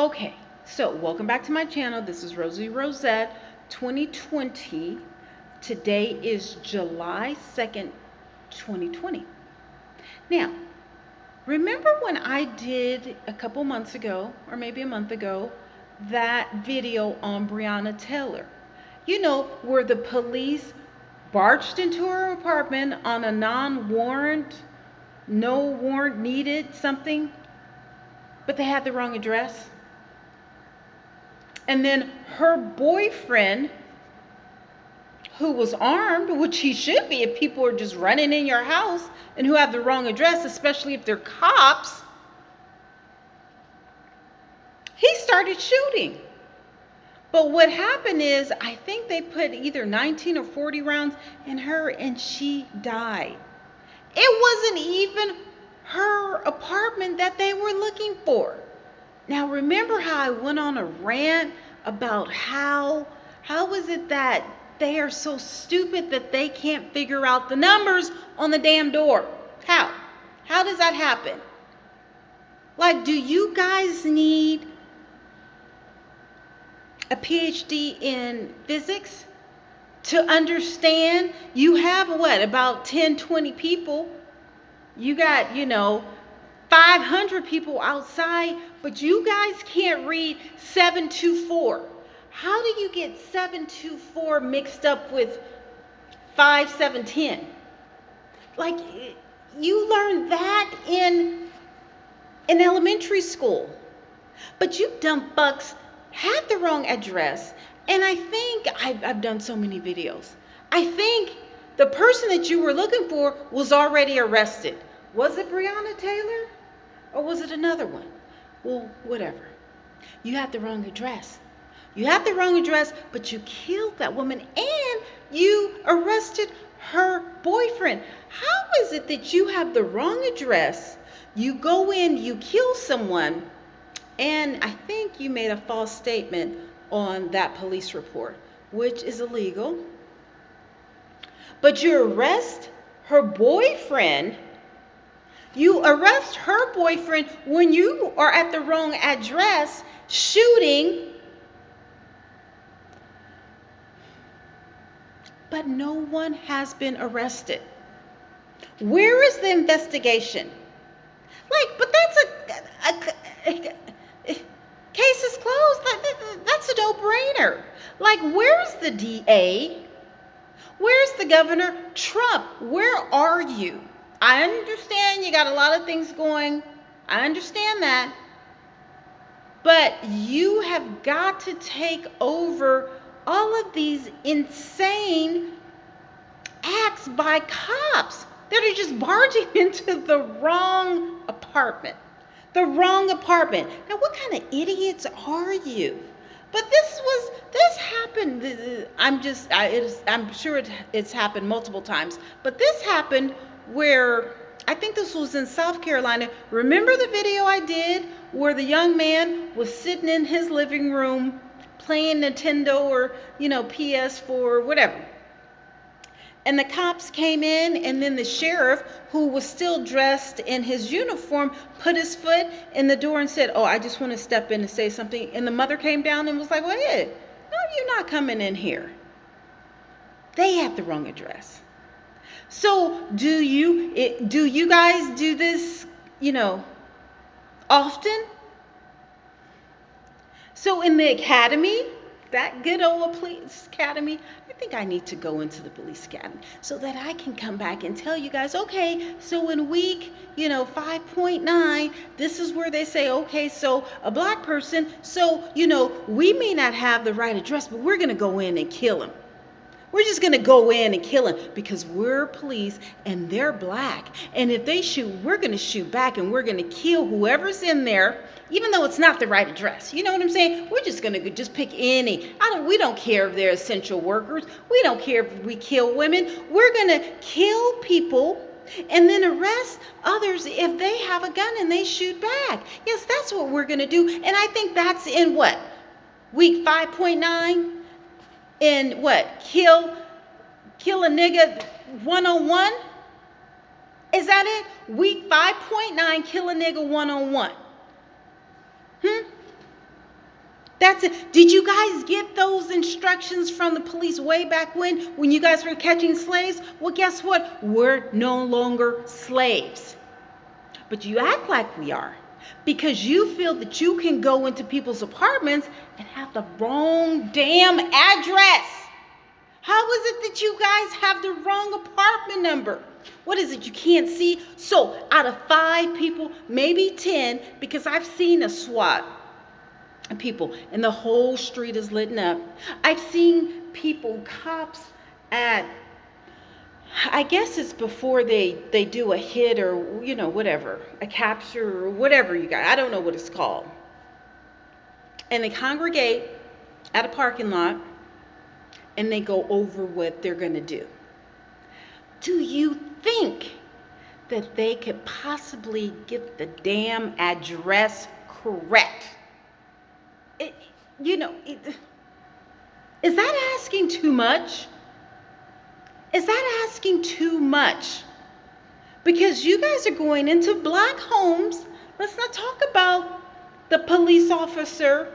Okay, so welcome back to my channel. This is Rosie Rosette 2020. Today is July 2nd, 2020. Now, remember when I did a couple months ago, or maybe a month ago, that video on Breanna Taylor? You know, where the police barged into her apartment on a non-warrant, no warrant needed something, but they had the wrong address. And then her boyfriend, who was armed, which he should be if people are just running in your house and who have the wrong address, especially if they're cops, he started shooting. But what happened is, I think they put either 19 or 40 rounds in her and she died. It wasn't even her apartment that they were looking for. Now, remember how I went on a rant about how is it that they are so stupid that they can't figure out the numbers on the damn door? How? How does that happen? Like, do you guys need a PhD in physics to understand? You have what, about 10, 20 people. You got, 500 people outside, but you guys can't read 724. How do you get 724 mixed up with 5710? Like, you learned that in elementary school. But you dumb fucks had the wrong address. And I think I've done so many videos. I think the person that you were looking for was already arrested. Was it Breanna Taylor? Or was it another one? Well, whatever. You had the wrong address. You had the wrong address, but you killed that woman and you arrested her boyfriend. How is it that you have the wrong address, you go in, you kill someone, and I think you made a false statement on that police report, which is illegal, but you arrest her boyfriend? You arrest her boyfriend when you are at the wrong address shooting, but no one has been arrested. Where is the investigation? Like, but that's a case is closed. That's a no-brainer. Like, where's the DA? Where's the governor? Trump, where are you? I understand you got a lot of things going. I understand that. But you have got to take over all of these insane acts by cops that are just barging into the wrong apartment. The wrong apartment. Now, what kind of idiots are you? But this happened. I'm sure it's happened multiple times. But this happened where, I think this was in South Carolina. Remember the video I did where the young man was sitting in his living room playing Nintendo or, PS4 or whatever. And the cops came in, and then the sheriff, who was still dressed in his uniform, put his foot in the door and said, "Oh, I just want to step in and say something." And the mother came down and was like, "Well, yeah, no, you're not coming in here." They had the wrong address. So do you guys do this, often? So in the academy, that good old police academy, I think I need to go into the police academy so that I can come back and tell you guys, okay, so in week, 5.9, this is where they say, okay, so a black person, so, we may not have the right address, but we're going to go in and kill him. We're just going to go in and kill him because we're police and they're black. And if they shoot, we're going to shoot back and we're going to kill whoever's in there, even though it's not the right address. You know what I'm saying? We're just going to just pick any. We don't care if they're essential workers. We don't care if we kill women. We're going to kill people and then arrest others if they have a gun and they shoot back. Yes, that's what we're going to do. And I think that's in what? Week 5.9? In what? Kill a nigga 101? Is that it? Week 5.9, kill a nigga 101. That's it. Did you guys get those instructions from the police way back when you guys were catching slaves? Well, guess what? We're no longer slaves. But you act like we are because you feel that you can go into people's apartments and have the wrong damn address. How is it that you guys have the wrong apartment number? What is it you can't see? So out of 5 people, maybe 10, because I've seen a SWAT people and the whole street is lit up. I've seen people, cops at, I guess it's before they do a hit or, whatever, a capture or whatever you got. I don't know what it's called. And they congregate at a parking lot and they go over what they're going to do. Do you think that they could possibly get the damn address correct? Is that asking too much? Is that asking too much? Because you guys are going into black homes. Let's not talk about the police officer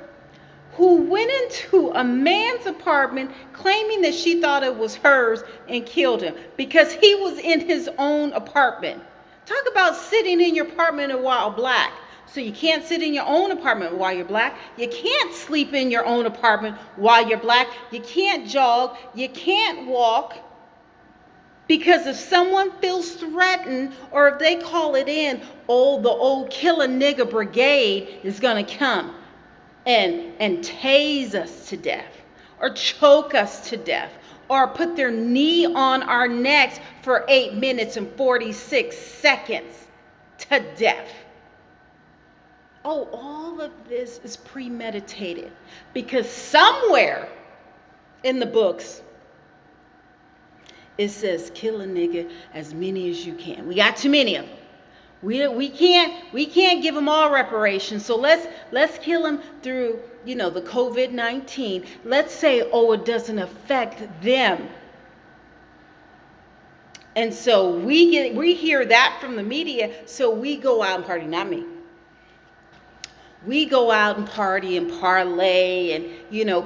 who went into a man's apartment claiming that she thought it was hers and killed him because he was in his own apartment. Talk about sitting in your apartment while black. So you can't sit in your own apartment while you're black. You can't sleep in your own apartment while you're black. You can't jog. You can't walk. Because if someone feels threatened or if they call it in, the old kill a nigger brigade is going to come and tase us to death or choke us to death or put their knee on our necks for 8 minutes and 46 seconds to death. Oh, all of this is premeditated because somewhere in the books it says kill a nigga as many as you can. We got too many of them. We can't give them all reparations. So let's kill them through the COVID-19. Let's say it doesn't affect them. And so we hear that from the media. So we go out and party. Not me. We go out and party and parlay and,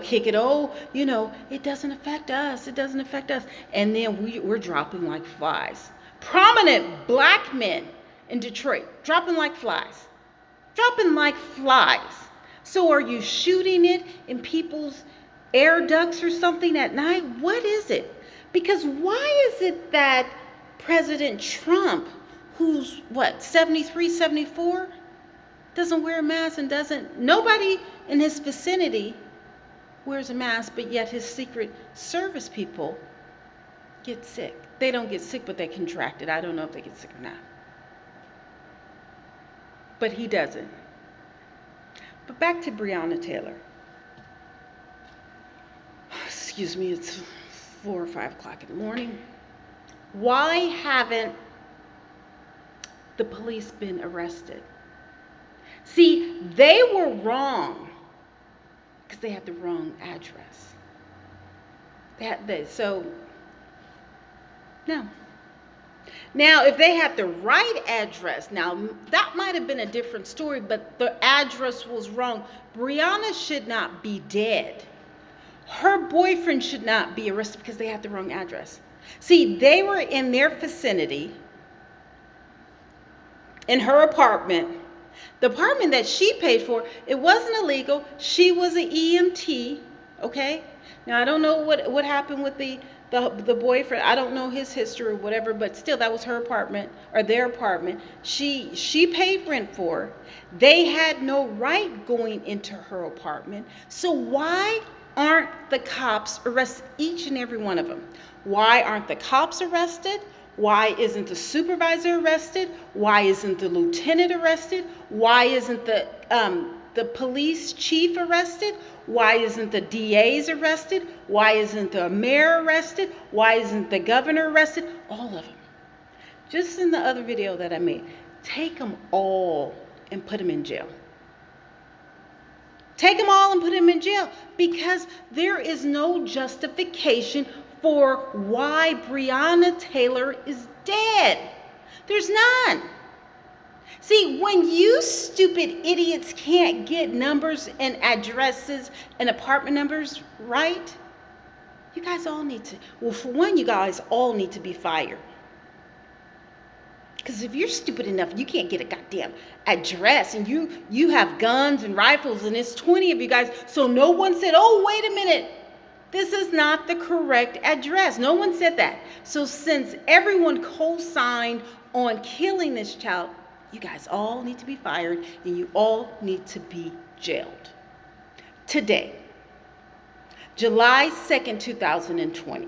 kick it. It doesn't affect us. It doesn't affect us. And then we're dropping like flies. Prominent black men in Detroit, dropping like flies. Dropping like flies. So are you shooting it in people's air ducts or something at night? What is it? Because why is it that President Trump, who's 73, 74, doesn't wear a mask and nobody in his vicinity wears a mask, but yet his Secret Service people get sick. They don't get sick, but they contract it. I don't know if they get sick or not. But he doesn't. But back to Breannoa Taylor. Excuse me, it's 4 or 5 o'clock in the morning. Why haven't the police been arrested? See, they were wrong because they had the wrong address. No. Now, if they had the right address, now that might have been a different story, but the address was wrong. Breannoa should not be dead. Her boyfriend should not be arrested because they had the wrong address. See, they were in their vicinity, in her apartment. The apartment that she paid for, it wasn't illegal. She was an EMT, okay? Now, I don't know what happened with the boyfriend. I don't know his history or whatever, but still, that was her apartment or their apartment. She paid rent for. They had no right going into her apartment. So why aren't the cops arrested, each and every one of them? Why aren't the cops arrested? Why isn't the supervisor arrested? Why isn't the lieutenant arrested? Why isn't the police chief arrested? Why isn't the DAs arrested? Why isn't the mayor arrested? Why isn't the governor arrested? All of them. Just in the other video that I made, take them all and put them in jail. Take them all and put them in jail because there is no justification for why Breannoa Taylor is dead. There's none. See, when you stupid idiots can't get numbers and addresses and apartment numbers right, you guys all need to, well, for one, you guys all need to be fired. Because if you're stupid enough, you can't get a goddamn address, and you have guns and rifles, and it's 20 of you guys, so no one said, oh, wait a minute, this is not the correct address. No one said that. So since everyone co-signed on killing this child, you guys all need to be fired, and you all need to be jailed. Today, July 2nd, 2020.